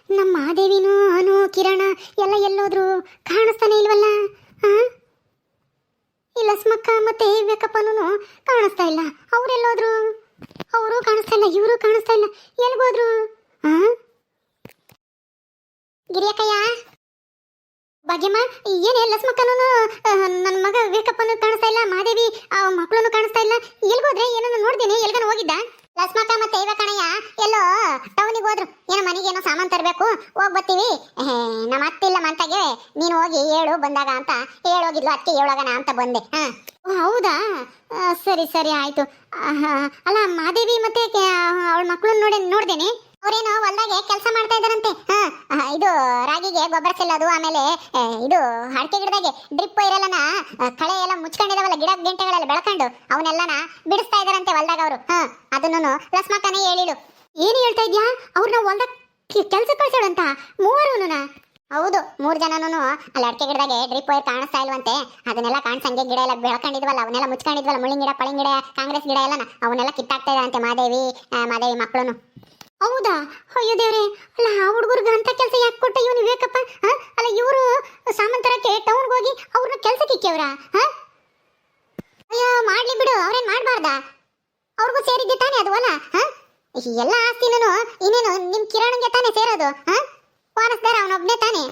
ನಮ್ಮ ಮಾದೇವಿನೂ ಅನು ಕಿರಣ ಎಲ್ಲ ಎಲ್ಲೋದ್ರು ಕಾಣಿಸ್ತಾನೆ ಇಲ್ವಲ್ಲ. ಹಾ, ಈ ಲಸ್ಮಕ್ಕ ಮತ್ತೆ ವೇಕಪ್ಪನೂ ಕಾಣಿಸ್ತಾ ಇಲ್ಲ. ಅವರೆಲ್ಲೋದ್ರು? ಅವರು ಕಾಣಿಸ್ತಾ ಇಲ್ಲ, ಇವರು ಕಾಣಿಸ್ತಾ ಇಲ್ಲ. ಎಲ್ಗೋದ್ರು? ಹಾ, ಗಿರಿಯಕ್ಕಯ್ಯ, ಭಾಗ್ಯಮ್ಮ, ಏನೇ ಲಸ್ಮಕ್ಕನೂ ನನ್ನ ಮಗ ವೇಕಪ್ಪನೂ ಕಾಣಿಸ್ತಾ ಇಲ್ಲ, ಮಾದೇವಿ ಮಕ್ಕಳನ್ನು ಕಾಣಿಸ್ತಾ ಇಲ್ಲ. ಎಲ್ಗೋದ್ರೆ? ಏನನ್ನು ನೋಡ್ದೇನೆ, ಎಲ್ಗನ ಹೋಗಿದ್ದ? ಲಸ್ಮಕ್ಕ ಮತ್ತೆ ಇವ ಕಣಯ್ಯ ಎಲ್ಲೋ ಟೌನಿಗೆ ಹೋದ್ರು. ಏನೋ ಮನೆಗೇನೋ ಸಾಮಾನು ತರಬೇಕು, ಹೋಗಿ ಬರ್ತೀವಿ. ನಮ್ಮ ಅತ್ತಿಲ್ಲ ಮಂತಾಗೆ, ನೀನು ಹೋಗಿ ಹೇಳು ಬಂದಾಗ ಅಂತ ಹೇಳೋಗಿದ್ಲು. ಅದಕ್ಕೆ ಹೇಳೋಗಣ ಅಂತ ಬಂದೆ. ಹಾ, ಹೌದಾ, ಸರಿ ಸರಿ ಆಯ್ತು. ಅಲ್ಲ, ಮಾದೇವಿ ಮತ್ತೆ ಅವಳ ಮಕ್ಕಳನ್ನ ನೋಡ್ದೇನೆ. ಅವ್ರೇನೋ ಹೊಲ್ದಾಗೆ ಕೆಲಸ ಮಾಡ್ತಾ ಇದಾರಂತೆ. ಇದು ರಾಗಿಗೆ ಗೊಬ್ಬರ ಚೆಲ್ಲೋದು, ಆಮೇಲೆ ಇದು ಅಡಿಕೆ ಗಿಡದಾಗೆ ಡ್ರಿಪ್ ಇರಲ್ಲನ ಕಳೆ ಎಲ್ಲ ಮುಚ್ಕೊಂಡಿದಾವಲ್ಲ, ಗಿಡ ಗಂಟೆಗಳೆಲ್ಲ ಬೆಳ್ಕೊಂಡು ಅವನ್ನೆಲ್ಲನ ಬಿಡಿಸ್ತಾ ಇದಾರಂತೆ ಹೊಲ್ದಾಗ ಅವರು. ಅದನ್ನು ಲಸ್ಮಕ್ಕನೇ ಹೇಳಿಳು. ಏನು ಹೇಳ್ತಾ ಇದ್ಯಾ? ಅವ್ರನ್ನ ಹೊಲ್ದಾಗ ಕೆಲ್ಸ ಕಳ್ಸಾಳಂತ ಮೂವರುನು? ಹೌದು, 3 ಜನನೂ ಅಲ್ಲಿ ಅಡಿಕೆ ಗಿಡದಾಗೆ ಡ್ರಿಪ್ ವೈರ್ ಕಾಣಿಸ್ತಾ ಇಲ್ವಂತೆ. ಅದನ್ನೆಲ್ಲ ಕಾಣಿಸಂಗೆ ಗಿಡ ಎಲ್ಲ ಬೆಳ್ಕೊಂಡಿದ್ವಲ್ಲ, ಅವನ್ನೆಲ್ಲ ಮುಚ್ಕೊಂಡಿದ್ವಲ್ಲ, ಮುಳ್ಳಿನ ಗಿಡ, ಪಳಿಂಗ ಗಿಡ, ಕಾಂಗ್ರೆಸ್ ಗಿಡ ಎಲ್ಲ ಅವನ್ನೆಲ್ಲ ಕಿತ್ತಾಕ್ತಾ ಇದಾರಂತೆ ಮಾದೇವಿ ಮಕ್ಕಳು. ಹೌದಾ? ಅಯ್ಯೋ ದೇವ್ರೆ, ಅಲ್ಲ ಆ ಹುಡುಗರ್ಗ ಅಂತ ಕೆಲಸ ಯಾಕೆ ಕೊಟ್ಟ ಇವನು ವೇಕಪ್ಪ? ಅಲ್ಲ, ಇವರು ಸಾಮಂತರಕ್ಕೆ ಟೌನ್ಗೆ ಹೋಗಿ ಅವ್ರನ್ನ ಕೆಲ್ಸಕ್ಕೆ ಇಕ್ಕವ್ರ? ಅಯ್ಯೋ, ಮಾಡ್ಲಿ ಬಿಡು, ಅವ್ರೇನ್ ಮಾಡ್ಬಾರ್ದ? ಅವ್ರಿಗೂ ಸೇರಿದ್ದೆ ತಾನೇ ಅದು ಹೊಲ? ಎಲ್ಲ ಆಸ್ತಿನೂ ಇನ್ನೇನು ನಿಮ್ ಕಿರಣಂಗೆ ತಾನೇ ಸೇರೋದು? ವಾರಸ್ದಾರ ಅವನೊಬ್ನೇ ತಾನೇ.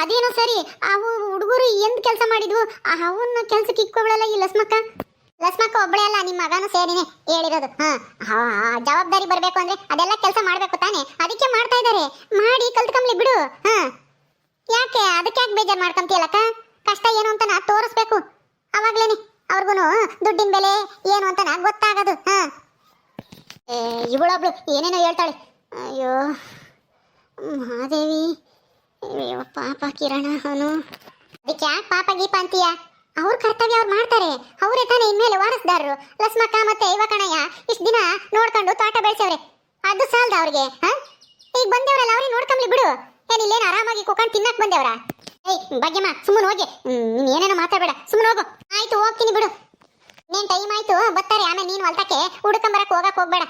ಅದೇನೋ ಸರಿ, ಅವು ಹುಡುಗರು ಎಂದ್ ಕೆಲಸ ಮಾಡಿದ್ವು, ಅವನ್ನ ಕೆಲ್ಸಕ್ಕೆ ಇಕ್ಕೋಗಳಲ್ಲ ಈ ಲಸ್ಮಕ್ಕ. ಲಸ್ಮಕ್ಕ ಒಬ್ಬಳೇ ಅಲ್ಲ, ನಿಮ್ಮ ಮಗನೂ ಸೇರಿನೇ ಹೇಳಿರೋದು. ಜವಾಬ್ದಾರಿ ಬರ್ಬೇಕು ಅಂದ್ರೆ ಅದೆಲ್ಲ ಕೆಲಸ ಮಾಡ್ಬೇಕು ತಾನೆ, ಅದಕ್ಕೆ ಮಾಡ್ತಾ ಇದಾರೆ. ಮಾಡಿ ಕಲ್ತ್ಕೊಂಬ್ಲಿ ಬಿಡು. ಯಾಕೆ ಅದಕ್ಕೆ ಯಾಕೆ ಬೇಜಾರು ಮಾಡ್ಕೊಂತೀಯಲ್ಲಕ್ಕ? ಕಷ್ಟ ಏನು ಅಂತ ನಾ ತೋರಿಸ್ಬೇಕು, ಅವಾಗ್ಲೇನೆ ಅವ್ರಿಗೂ ದುಡ್ಡಿನ ಬೆಲೆ ಏನು ಅಂತ ಗೊತ್ತಾಗೋದು. ಇವಳೊಬ್ಳು ಏನೇನೋ ಹೇಳ್ತಾಳೆ. ಅಯ್ಯೋ ಮಹಾದೇವಿ, ಪಾಪ ಕಿರಣ ಅವನು. ಅದಕ್ಕೆ ಯಾಕೆ ಪಾಪ ಗೀಪ ಅಂತೀಯ? ಅವ್ರ ಕರ್ತವ್ಯ ಅವ್ರು ಮಾಡ್ತಾರೆ, ಅವರೇ ತಾನೇ ಇನ್ಮೇಲೆ ವಾರಸ್ದಾರರು. ಲಸ್ಮಕ್ಕ ಮತ್ತೆ ಇವ ಕಣಯ್ಯ ಇಷ್ಟ ದಿನ ನೋಡ್ಕೊಂಡು ತೋಟ ಬೆಳೆಸವ್ರೆ, ಅದು ಸಾಲದ ಅವ್ರಿಗೆ. ಈಗ ಬಂದೇವ್ರಲ್ಲ, ಅವ್ರಿಗೆ ನೋಡ್ಕೊಂಬ್ಲಿ ಬಿಡು. ಏನಿಲ್ಲೇನು ಆರಾಮಾಗಿ ಕುಕೊಂಡು ತಿನ್ನಕ್ ಬಂದೇವ್ರ? ಏಯ್ ಭಾಗ್ಯಮ್ಮ, ಸುಮ್ಮನೆ ಹೋಗಿ, ನೀನ್ ಏನೇನೋ ಮಾತಾಡಬೇಡ, ಸುಮ್ಮನೆ ಹೋಗು. ಆಯ್ತು, ಹೋಗ್ತೀನಿ ಬಿಡು, ನೀನ್ ಟೈಮ್ ಆಯ್ತು ಬರ್ತಾರೆ. ಆಮೇಲೆ ನೀನು ಹೊಲ್ತಕ್ಕೆ ಹುಡ್ಕೊಂಬರಕ್ ಹೋಗ್ಬೇಡ.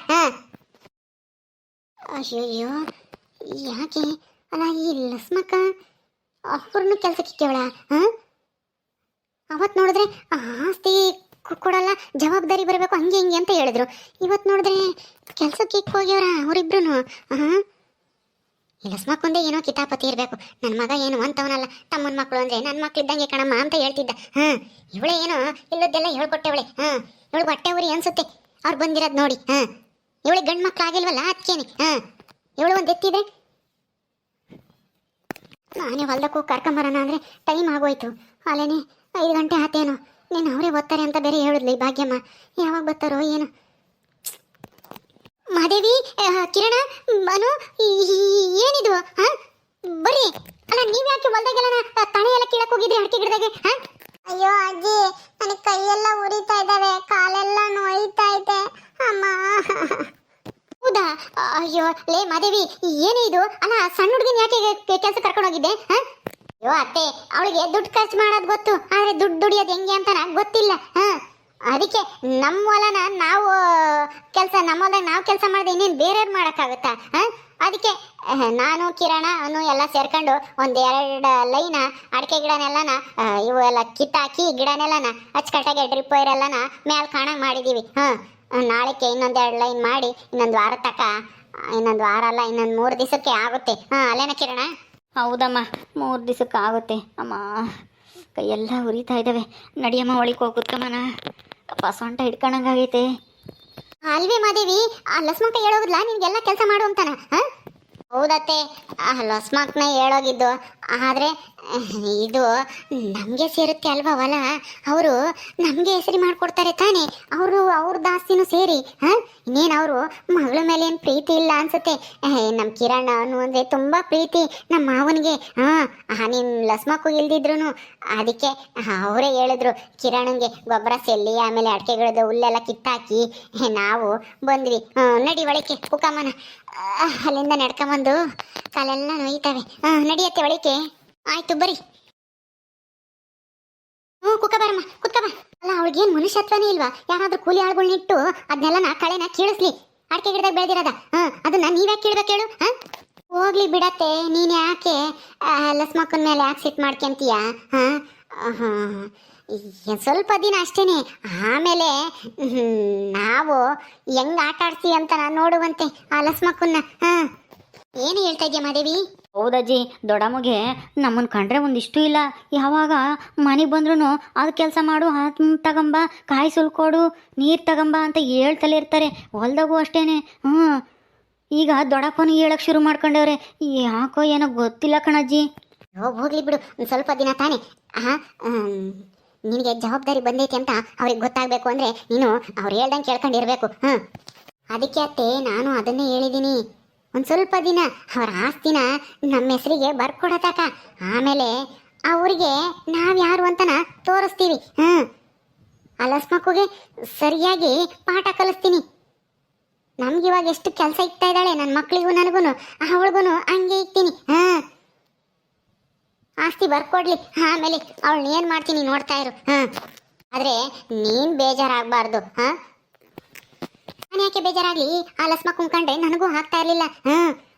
ಅಯ್ಯೋ, ಯಾಕೆ ಅಲ್ಲ ಈ ಲಸ್ಮಕ್ಕ ಅವ್ರನ್ನು ಕೆಲ್ಸಕ್ಕೆ ಇಕ್ಕೇವಳ? ಅವತ್ತು ನೋಡಿದ್ರೆ ಆಸ್ತಿ ಕೊಡಲ್ಲ, ಜವಾಬ್ದಾರಿ ಬರಬೇಕು, ಹಂಗೆ ಹಿಂಗೆ ಅಂತ ಹೇಳಿದ್ರು. ಇವತ್ತು ನೋಡಿದ್ರೆ ಕೆಲ್ಸಕ್ಕೆ ಇಕ್ಕ ಹೋಗ್ಯವ್ರ ಅವರಿಬ್ರು. ಈ ಲಸ್ಮಕ್ಕೊಂದೇ ಏನೋ ಕಿತಾಪತಿ ಇರಬೇಕು. ನನ್ನ ಮಗ ಏನು ಅಂತವನಲ್ಲ, ತಮ್ಮನ ಮಕ್ಕಳು ಅಂದ್ರೆ ನನ್ನ ಮಕ್ಳಿದ್ದಂಗೆ ಕಣಮ್ಮ ಅಂತ ಹೇಳ್ತಿದ್ದ. ಇವಳೇ ಏನೋ ಇಲ್ಲದ್ದೆಲ್ಲ ಹೇಳ್ಕೊಟ್ಟವಳೆ. ಇವಳು ಹೊಟ್ಟೆ ಉರಿ ಅನ್ಸುತ್ತೆ ಅವ್ರು ಬಂದಿರೋದು ನೋಡಿ. ಇವಳಿಗೆ ಗಂಡು ಮಕ್ಳು ಆಗಿಲ್ವಲ್ಲ, ಅದಕ್ಕೇನೆ. ಇವಳು ಒಂದು ಎತ್ತಿದೆ. ನಾನೇ ಹೊಲ್ದಕ್ಕೂ ಕರ್ಕೊಂಬರೋಣ ಅಂದರೆ ಟೈಮ್ ಆಗೋಯ್ತು. ಅಲ್ಲೇನೆ 5 ಗಂಟೆ ಆತೇನೋ. ನೀನು ಅವರೇ ಓದ್ತಾರೆ ಅಂತ ಬೇರೆ ಹೇಳಿದ್ಲಿ ಭಾಗ್ಯಮ್ಮ. ಯಾವಾಗ ಬರ್ತಾರೋ ಏನು? ಮಾದೇವಿ, ಕಿರಣ, ಮನು, ಏನಿದು? ಬರ್ರಿ. ಅಲ್ಲ, ನೀವ್ಯಾಕೆ ಹೊಲ್ದಾಗೆಲ್ಲ ತಣೆ ಎಲ್ಲ ಕೀಳಕ್ ಹೋಗಿದ್ರಿ ಅಡಿಕೆ ಗಿಡದಾಗೆ? ಅಯ್ಯೋ ಅಜ್ಜಿ, ನನಗೆ ಕೈಯೆಲ್ಲ ಉರಿತಾ ಇದ್ದಾವೆ, ಕಾಲೆಲ್ಲ ನೋಯ್ತಾ ಇದೆ ಅಮ್ಮ. ಹೌದಾ? ಅಯ್ಯೋ ಲೇ ಮಾದೇವಿ, ಏನೇ ಇದು? ಅಲ್ಲ, ಸಣ್ಣ ಹುಡುಗಿನ ಯಾಕೆ ಕೆಲಸ ಕರ್ಕೊಂಡು ಹೋಗಿದ್ದೆ? ಅಯ್ಯೋ ಅತ್ತೆ, ಅವಳಿಗೆ ದುಡ್ಡು ಖರ್ಚು ಮಾಡೋದು ಗೊತ್ತು, ಆದ್ರೆ ದುಡ್ಡು ದುಡಿಯೋದು ಹೆಂಗೆ ಅಂತ ಗೊತ್ತಿಲ್ಲ. ಅದಕ್ಕೆ ನಮ್ಮ ಹೊಲನ ನಾವು ನಮ್ಮ ಹೊಲದಾಗ ನಾವು ಕೆಲಸ ಮಾಡಿದೆ, ಇನ್ನೇನು ಬೇರೆಯವ್ರು ಮಾಡೋಕ್ಕಾಗುತ್ತಾ? ಅದಕ್ಕೆ ನಾನು ಕಿರಣ ಅವನು ಎಲ್ಲ ಸೇರ್ಕೊಂಡು 1-2 ಲೈನ ಅಡಿಕೆ ಗಿಡನೆಲ್ಲನ ಇವು ಎಲ್ಲ ಕಿತ್ತಾಕಿ ಗಿಡನೆಲ್ಲನ ಅಚ್ಚುಕಟ್ಟಾಗಿ ಡ್ರಿಪ್ ವೈರ್ ಎಲ್ಲನ ಮ್ಯಾಲ ಕಾಣಂಗೆ ಮಾಡಿದ್ದೀವಿ. ನಾಳೆಗೆ ಇನ್ನೊಂದು 2 ಲೈನ್ ಮಾಡಿ ಇನ್ನೊಂದು ವಾರ ತಕ, ಇನ್ನೊಂದು ವಾರ ಅಲ್ಲ, ಇನ್ನೊಂದು 3 ದಿವಸಕ್ಕೆ ಆಗುತ್ತೆ. ಅಲ್ಲೇನ ಕಿರಣ? ಹೌದಮ್ಮ, 3 ದಿವಸಕ್ಕೆ ಆಗುತ್ತೆ ಅಮ್ಮ. ಕೈಯೆಲ್ಲ ಉರಿತಾ ಇದ್ದಾವೆ. ನಡಿಯಮ್ಮ, ಒಳಗೆ ಹೋಗಿ ಕುತ್ಕಮ್ಮನ, ಕಪ್ಪ ಸೊಂಟ ಹಿಡ್ಕೊಂಡಂಗಾಗೈತೆ. ಅಲ್ವೇ ಮಾದೇವಿ, ಆ ಲಸ್ಮಕ್ಕ ಹೇಳೋಗಿದ್ಲ ನಿನ್ಗೆಲ್ಲ ಕೆಲಸ ಮಾಡು ಅಂತಾನ? ಹೌದತ್ತೆ, ಆ ಲಸ್ಮಕ್ಕನ ಹೇಳೋಗಿದ್ದು. ಆದರೆ ಇದು ನಮಗೆ ಸೇರುತ್ತೆ ಅಲ್ವಾ ಹೊಲ, ಅವರು ನಮಗೆ ಹೆಸರು ಮಾಡಿಕೊಡ್ತಾರೆ ತಾನೇ. ಅವ್ರದ್ದು ಆಸ್ತಿನೂ ಸೇರಿ. ಇನ್ನೇನು ಅವರು ಮಗಳ ಮೇಲೆ ಏನು ಪ್ರೀತಿ ಇಲ್ಲ ಅನ್ಸುತ್ತೆ. ನಮ್ಮ ಕಿರಣ್ ಅವನು ಅಂದರೆ ತುಂಬ ಪ್ರೀತಿ ನಮ್ಮ ಮಾವನಿಗೆ. ನೀನು ಲಸ್ಮಕ್ಕು ಇಲ್ದಿದ್ರು ಅದಕ್ಕೆ ಅವರೇ ಹೇಳಿದ್ರು ಕಿರಣಂಗೆ ಗೊಬ್ಬರ ಚೆಲ್ಲಿ ಆಮೇಲೆ ಅಡಿಕೆಗಳದ್ದು ಹುಲ್ಲೆಲ್ಲ ಕಿತ್ತಾಕಿ ನಾವು ಬಂದ್ವಿ. ನಡಿ ಒಳಕ್ಕೆ ಕುಕ್ಕಮ್ಮನ. ಅಲ್ಲಿಂದ ನಡ್ಕೊಂಬಂದು ಕಾಲೆಲ್ಲ ನೋಯ್ತವೆ. ನಡಿಯತ್ತೆ ಒಳಕ್ಕೆ. ಆಯ್ತು ಬರ್ರಿ. ಕುಕ್ಕ ಬರಮ್ಮ, ಕುಕ್ಕ ಬಾ. ಅಲ್ಲ, ಅವಳಿಗೇನು ಮನುಷ್ಯತ್ವನೇ ಇಲ್ವಾ? ಯಾರಾದ್ರೂ ಕೂಲಿ ಆಳುಗಳನ್ನಿಟ್ಟು ಅದನ್ನೆಲ್ಲ ಕಳೆನ ಕೀಳಿಸ್ಲಿ. ಅಡಿಕೆ ಗಿಡದಾಗ ಬೆಳೆದಿರೋದ ಅದನ್ನ ನೀವ್ಯಾಕೆ ಕೀಳ್ಬೇಕು ಹೇಳು? ಹೋಗ್ಲಿ ಬಿಡತ್ತೆ, ನೀನು ಯಾಕೆ ಲಸ್ಮಕ್ಕನ ಮೇಲೆ ಯಾಕೆ ಸಿಟ್ಟು ಮಾಡ್ಕೊಂತೀಯ? ಹಾಂ ಹಾಂ, ಸ್ವಲ್ಪ ದಿನ ಅಷ್ಟೇನೆ, ಆಮೇಲೆ ನಾವು ಹೆಂಗ್ ಆಟ ಆಡ್ತೀವಿ ಅಂತ ನಾನು ನೋಡುವಂತೆ ಆ ಲಸ್ಮಕ್ಕನ್ನ. ಹಾಂ, ಏನು ಹೇಳ್ತಾ ಇದೆಯಾ ಮಾದೇವಿ? ಹೌದಜ್ಜಿ, ದೊಡ್ಡಮ್ಮಗೆ ನಮ್ಮನ್ನು ಕಂಡ್ರೆ ಒಂದಿಷ್ಟು ಇಲ್ಲ. ಯಾವಾಗ ಮನೆಗೆ ಬಂದ್ರೂ ಅದು ಕೆಲಸ ಮಾಡು, ಅದು ತಗೊಂಬ, ಕಾಯಿ ಸುಲ್ಕೊಡು, ನೀರು ತಗೊಂಬ ಅಂತ ಹೇಳ್ತಲೇ ಇರ್ತಾರೆ. ಹೊಲ್ದಾಗೂ ಅಷ್ಟೇನೆ. ಈಗ ದೊಡ್ಡಪ್ಪನೂ ಹೇಳಕ್ಕೆ ಶುರು ಮಾಡ್ಕೊಂಡವ್ರೆ. ಯಾಕೋ ಏನೋ ಗೊತ್ತಿಲ್ಲ ಕಣಜ್ಜಿ. ಹೋಗ್ಲಿ ಬಿಡು, ಒಂದು ಸ್ವಲ್ಪ ದಿನ ತಾನೆ. ನಿನಗೆ ಜವಾಬ್ದಾರಿ ಬಂದೈತಿ ಅಂತ ಅವ್ರಿಗೆ ಗೊತ್ತಾಗಬೇಕು ಅಂದರೆ ನೀನು ಅವ್ರು ಹೇಳ್ದಂಗೆ ಕೇಳ್ಕೊಂಡಿರ್ಬೇಕು. ಅದಕ್ಕೆ ಅತ್ತೆ ನಾನು ಅದನ್ನೇ ಹೇಳಿದ್ದೀನಿ. ಒಂದು ಸ್ವಲ್ಪ ದಿನ ಅವ್ರ ಆಸ್ತಿನ ನಮ್ಮ ಹೆಸರಿಗೆ ಬರ್ಕೊಡತಕ, ಆಮೇಲೆ ಅವ್ರಿಗೆ ನಾವು ಯಾರು ಅಂತನ ತೋರಿಸ್ತೀವಿ. ಆ ಲಸ್ಮಕ್ಕುಗೆ ಸರಿಯಾಗಿ ಪಾಠ ಕಲಿಸ್ತೀನಿ. ನಮ್ಗಿವಾಗ ಎಷ್ಟು ಕೆಲಸ ಇಕ್ತಾ ಇದ್ದಾಳೆ, ನನ್ನ ಮಕ್ಕಳಿಗೂ ನನಗೂ ಅವಳಿಗೂ ಹಂಗೆ ಇಕ್ತೀನಿ. ಆಸ್ತಿ ಬರ್ಕೊಡ್ಲಿ, ಆಮೇಲೆ ಅವಳನ್ನ ಏನು ಮಾಡ್ತೀನಿ ನೋಡ್ತಾ ಇರು. ಆದರೆ ನೀನು ಬೇಜಾರಾಗಬಾರ್ದು. ನಾನು ಯಾಕೆ ಬೇಜಾರಾಗ್ಲಿ? ಆ ಲಸ್ಮ ಕುಂಕಂಡ್ರೆ ನನಗೂ ಆಗ್ತಾ ಇರಲಿಲ್ಲ.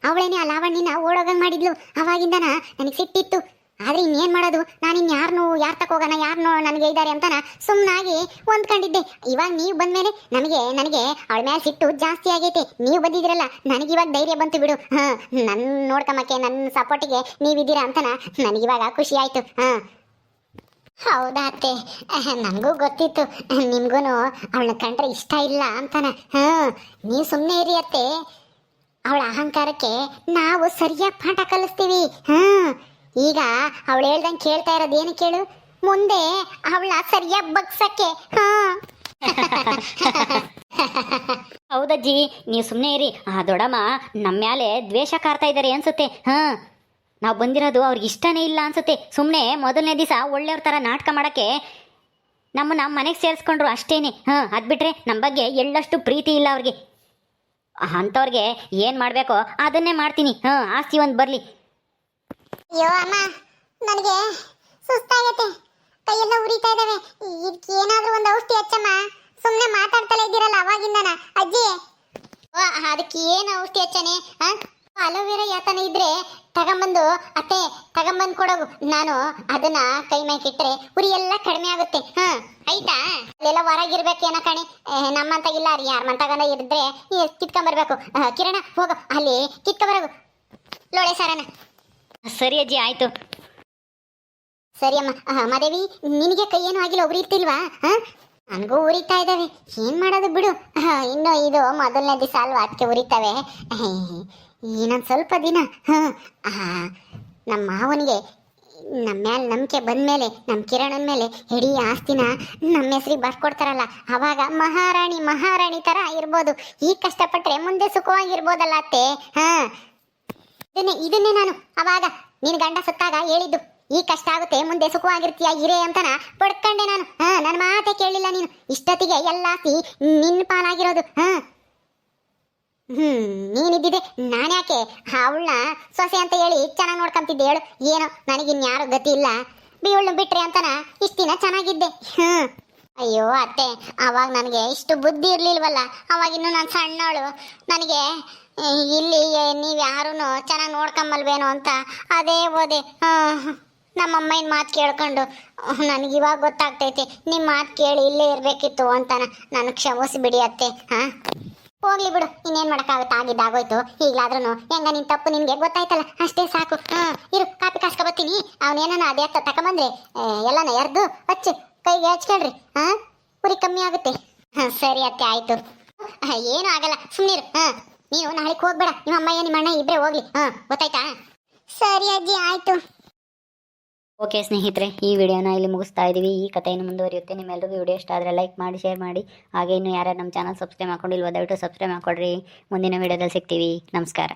ಅವಳೇನೆ ಆ ಲಾವಣ್ಯನ ಓಡೋಗಂಗೆ ಮಾಡಿದ್ಲು. ಅವಾಗಿಂದನ ನನಗೆ ಸಿಟ್ಟಿತ್ತು. ಆದರೆ ಇನ್ನೇನು ಮಾಡೋದು, ನಾನು ಇನ್ನು ಯಾರು ತಕೋಗೋಣ, ಯಾರನ್ನೋ ನನಗೆ ಇದ್ದಾರೆ ಅಂತಾನ ಸುಮ್ಮನಾಗಿ ಹೊಂದ್ಕೊಂಡಿದ್ದೆ. ಇವಾಗ ನೀವು ಬಂದಮೇಲೆ ನನಗೆ ಅವಳ ಮೇಲೆ ಸಿಟ್ಟು ಜಾಸ್ತಿ ಆಗೈತೆ. ನೀವು ಬಂದಿದ್ದೀರಲ್ಲ, ನನಗಿವಾಗ ಧೈರ್ಯ ಬಂತು ಬಿಡು. ನನ್ನ ನೋಡ್ಕೊಂಬಕ್ಕೆ, ನನ್ನ ಸಪೋರ್ಟಿಗೆ ನೀವಿದ್ದೀರಾ ಅಂತನ ನನಗಿವಾಗ ಖುಷಿ ಆಯಿತು. ಹೌದಾ ಅತ್ತೆ, ನನಗೂ ಗೊತ್ತಿತ್ತು ನಿಮಗೂ ಅವಳನ್ನ ಕಂಡ್ರೆ ಇಷ್ಟ ಇಲ್ಲ ಅಂತಾನ. ನೀವು ಸುಮ್ಮನೆ ಇರಿ ಅತ್ತೆ, ಅವಳ ಅಹಂಕಾರಕ್ಕೆ ನಾವು ಸರಿಯಾಗಿ ಪಾಠ ಕಲಿಸ್ತೀವಿ. ಈಗ ಅವಳು ಹೇಳ್ದಂಗೆ ಕೇಳ್ತಾ ಇರೋದು ಏನು ಕೇಳು, ಮುಂದೆ ಅವಳ ಸರಿಯಾಗಿ ಬಗ್ಸಕ್ಕೆ. ಹೌದಜ್ಜಿ, ನೀವು ಸುಮ್ಮನೆ ಇರಿ. ಆ ದೊಡ್ಡಮ್ಮ ನಮ್ಮ ಮೇಲೆ ದ್ವೇಷ ಕಾರ್ತಾ ಇದ್ದಾರೆ ಅನ್ಸುತ್ತೆ. ನಾವು ಬಂದಿರೋದು ಅವ್ರಿಗೆ ಇಷ್ಟನೇ ಇಲ್ಲ ಅನ್ಸುತ್ತೆ. ಸುಮ್ಮನೆ ಮೊದಲನೇ ದಿವಸ ಒಳ್ಳೆಯವ್ರ ಥರ ನಾಟಕ ಮಾಡೋಕ್ಕೆ ನಮ್ಮನ್ನ ಮನೆಗೆ ಸೇರಿಸ್ಕೊಂಡ್ರು ಅಷ್ಟೇನೆ. ಅದು ಬಿಟ್ಟರೆ ನಮ್ಮ ಬಗ್ಗೆ ಎಳ್ಳಷ್ಟು ಪ್ರೀತಿ ಇಲ್ಲ ಅವ್ರಿಗೆ. ಅಂಥವ್ರಿಗೆ ಏನು ಮಾಡಬೇಕೋ ಅದನ್ನೇ ಮಾಡ್ತೀನಿ. ಆಸ್ತಿ ಒಂದು ಬರಲಿ. ಅಯ್ಯೋ ಅಮ್ಮ, ನನಗೆ ಸುಸ್ತಾಗತ್ತೆ, ಕೈಯೆಲ್ಲ ಉರಿತಾ ಇದ್ದಾವೆ. ಇದಕ್ಕೆ ಏನಾದರೂ ಒಂದು ಔಷಧಿ ಹಚ್ಚಮ್ಮ. ಸುಮ್ಮನೆ ಮಾತಾಡ್ತಲೇ ಇದ್ದೀರಲ್ಲ ಅವಾಗಿಂದನ. ಅಜ್ಜಿ, ಅದಕ್ಕೆ ಏನು ಔಷಧಿ ಹಚ್ಚನೆ? ಅಲೋವೆರಾ ಯಾತನ ಇದ್ರೆ ತಗೊಂಬಂದು ಅತ್ತೆ ತಗೊಂಬಂದು ಕೊಡೋಗು. ನಾನು ಅದನ್ನ ಕೈ ಮೇಕಿಟ್ರೆ ಉರಿ ಎಲ್ಲ ಕಡಿಮೆ ಆಗುತ್ತೆ. ಆಯ್ತಾ? ಅಲ್ಲೆಲ್ಲ ಹೊರಗಿರ್ಬೇಕೇನೋ ಕಣೆ, ನಮ್ಮಂತಾಗಿಲ್ಲ ರೀ. ಯಾರ ಮಂತಾಗನ ಇದ್ರೆ ಕಿತ್ಕೊಂಬರ್ಬೇಕು. ಕಿರಣ ಹೋಗು, ಅಲ್ಲಿ ಕಿತ್ಕೊಂಬರೋಗು ಲೋಳೆ ಸಾರನ. ಸರಿ ಅಜ್ಜಿ, ಆಯಿತು. ಸರಿ ಅಮ್ಮ. ಮಾದೇವಿ, ನಿನಗೆ ಕೈ ಏನು ಆಗಿಲ್ಲ, ಉರಿತಿಲ್ವಾ? ನನಗೂ ಉರಿತಾ ಇದ್ದಾವೆ. ಏನು ಮಾಡೋದು ಬಿಡು, ಇನ್ನು ಇದು ಮೊದಲನೇ ದಿವಸ ಅಲ್ವಾ, ಅದಕ್ಕೆ ಉರಿತಾವೆ. ಇನ್ನೊಂದು ಸ್ವಲ್ಪ ದಿನ ನಮ್ಮ ಮಾವನಿಗೆ ನಮ್ಮ ಮೇಲೆ ನಂಬಿಕೆ ಬಂದಮೇಲೆ, ನಮ್ಮ ಕಿರಣನ ಮೇಲೆ ಇಡೀ ಆಸ್ತಿನ ನಮ್ಮ ಹೆಸ್ರಿಗೆ ಬರ್ಕೊಡ್ತಾರಲ್ಲ, ಆವಾಗ ಮಹಾರಾಣಿ ಥರ ಇರ್ಬೋದು. ಈಗ ಕಷ್ಟಪಟ್ಟರೆ ಮುಂದೆ ಸುಖವಾಗಿರ್ಬೋದಲ್ಲ ಅತ್ತೆ. ಇದನ್ನೇ ನಾನು ಅವಾಗ ನಿನ್ನ ಗಂಡ ಸತ್ತಾಗ ಹೇಳಿದ್ದು. ಈಗ ಕಷ್ಟ ಆಗುತ್ತೆ, ಮುಂದೆ ಸುಖವಾಗಿರ್ತೀಯ ಇರೇ ಅಂತನ ಪಡ್ಕೊಂಡೆ ನಾನು. ನನ್ನ ಮಾತೇ ಕೇಳಿಲ್ಲ ನೀನು. ಇಷ್ಟೊತ್ತಿಗೆ ಎಲ್ಲ ಆಸ್ತಿ ನಿನ್ನ ಪಾಲಾಗಿರೋದು. ನೀನಿದ್ದಿದೆ ನಾನ್ಯಾಕೆ ಅವಳನ್ನ ಸೊಸೆ ಅಂತ ಹೇಳಿ ಚೆನ್ನಾಗಿ ನೋಡ್ಕೊಂತಿದ್ದೆ ಹೇಳು? ಏನೋ ನನಗಿನ್ಯಾರು ಗತಿ ಇಲ್ಲ, ಇವಳನ್ನ ಬಿಟ್ರೆ ಅಂತನ ಇಷ್ಟು ದಿನ ಚೆನ್ನಾಗಿದ್ದೆ. ಅಯ್ಯೋ ಅತ್ತೆ, ಅವಾಗ ನನಗೆ ಇಷ್ಟು ಬುದ್ಧಿ ಇರಲಿಲ್ವಲ್ಲ. ಅವಾಗಿನ್ನು ನಾನು ಸಣ್ಣವಳು. ನನಗೆ ಇಲ್ಲಿ ನೀವು ಯಾರೂ ಚೆನ್ನಾಗಿ ನೋಡ್ಕೊಂಬಲ್ವೇನೋ ಅಂತ ಅದೇ ಓದೆ. ನಮ್ಮಮ್ಮನ ಮಾತು ಕೇಳ್ಕೊಂಡು ನನಗಿವಾಗ ಗೊತ್ತಾಗ್ತೈತೆ, ನಿಮ್ಮ ಮಾತು ಕೇಳಿ ಇಲ್ಲೇ ಇರಬೇಕಿತ್ತು ಅಂತಾನ. ನನಗೆ ಕ್ಷಮಿಸಿಬಿಡಿ ಅತ್ತೆ. ಹೋಗ್ಲಿ ಬಿಡು, ಇನ್ನೇನು ಮಾಡೋಕ್ಕಾಗುತ್ತೆ, ಆಗಿದ್ದಾಗೋಯ್ತು. ಈಗಲಾದ್ರೂ ಹೆಂಗ ನಿನ್ನ ತಪ್ಪು ನಿನಗೆ ಗೊತ್ತಾಯ್ತಲ್ಲ, ಅಷ್ಟೇ ಸಾಕು. ಇರು, ಕಾಪಿ ಕಾಸ್ಕೊಬತ್ತೀನಿ. ಅವನೇನ ಅದೇ ತಗೊಂಬಂದ್ರೆ ಎಲ್ಲನ ಎರ್ದು ಹಚ್ಚು, ಕೈಗೆ ಹಚ್ಕೊಳ್ರಿ. ಉರಿ ಕಮ್ಮಿ ಆಗುತ್ತೆ. ಸರಿ ಅತ್ತೆ, ಆಯಿತು. ಏನೂ ಆಗಲ್ಲ, ಸುಮ್ಮನಿರು. ನೀನು ನಾಳೆಗೆ ಹೋಗ್ಬೇಡ, ನಿಮ್ಮ ಅಮ್ಮಯ್ಯ ನಿಮ್ಮ ಅಣ್ಣ ಇಬ್ಬರೇ ಹೋಗ್ಲಿ. ಗೊತ್ತಾಯ್ತಾ? ಸರಿ ಅಜ್ಜಿ, ಆಯಿತು. ಓಕೆ ಸ್ನೇಹಿತರೆ, ಈ ವಿಡಿಯೋನ ಇಲ್ಲಿ ಮುಗಿಸ್ತಾ ಇದ್ದೀವಿ. ಈ ಕಥೆಯನ್ನು ಮುಂದುವರಿಯುತ್ತೆ. ನಿಮ್ಮೆಲ್ಲರಿಗೂ ವಿಡಿಯೋ ಇಷ್ಟ ಆದರೆ ಲೈಕ್ ಮಾಡಿ, ಶೇರ್ ಮಾಡಿ. ಹಾಗೆ ಇನ್ನು ಯಾರು ನಮ್ಮ ಚಾನಲ್ ಸಬ್ಸ್ಕ್ರೈಬ್ ಮಾಡ್ಕೊಂಡಿಲ್ವೋ ದಯವಿಟ್ಟು ಸಬ್ಸ್ಕ್ರೈಬ್ ಮಾಡ್ಕೊಡ್ರಿ. ಮುಂದಿನ ವಿಡಿಯೋದಲ್ಲಿ ಸಿಗ್ತೀವಿ. ನಮಸ್ಕಾರ.